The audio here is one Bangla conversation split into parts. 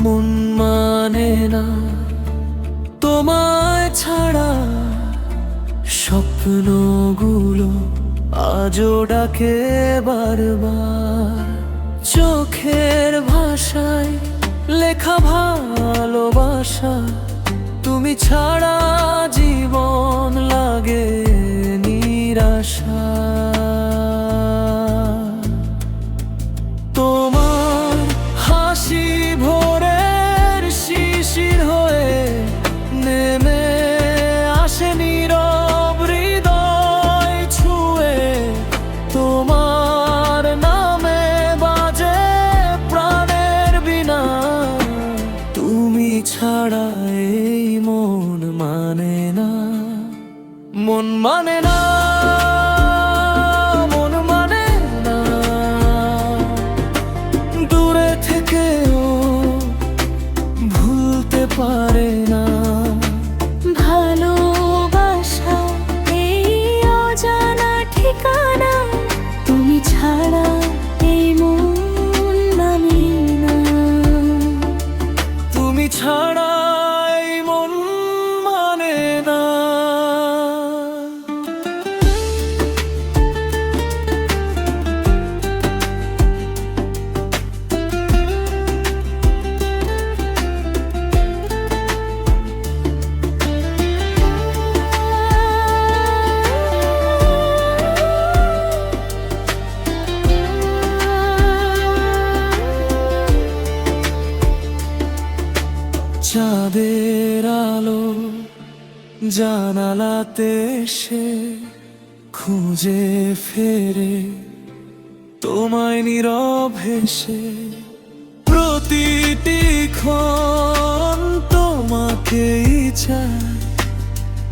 মন মানে না তোমায় ছাড়া, স্বপ্নগুলো আজও ডাকে বারবার। চোখের ভাষায় লেখা ভালোবাসা, তুমি ছাড়া জীবন লাগে নিরাশা। তোমার হাসি ভোরের শিশির হয়ে নেমে আসে নীরব হৃদয় ছুঁয়ে। তোমার নামে বাজে প্রাণের বিনা, তুমি ছাড়া এই মন মানে না, মন মানে না, মন মানে না। দূরে থেকেও ভুলতে পারে না। ভালোবাসা এই অজানা ঠিকানা, তুমি ছাড়া এই মন মানে না। তুমি ছাড়া এই মন মানে না। চাঁদের আলো জানালাতে সে খুঁজে ফেরে তোমায় নীরব হেসে। প্রতিটি ক্ষণ তোমাকেই চায়,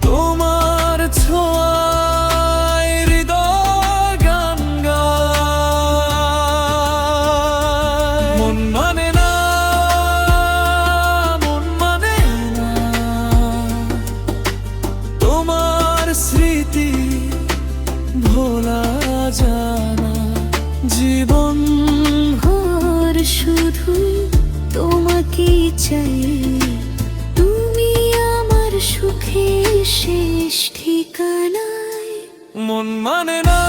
তোমার ছোঁয়ায় হৃদয় গান গায়। মন মানে না, মন মানে না। তোমার স্মৃতি ভোলা জানা, জীবন ভোর শুধু তোমাকে চাই, তুমি আমার সুখের শেষ ঠিকানায়। মন মানে না।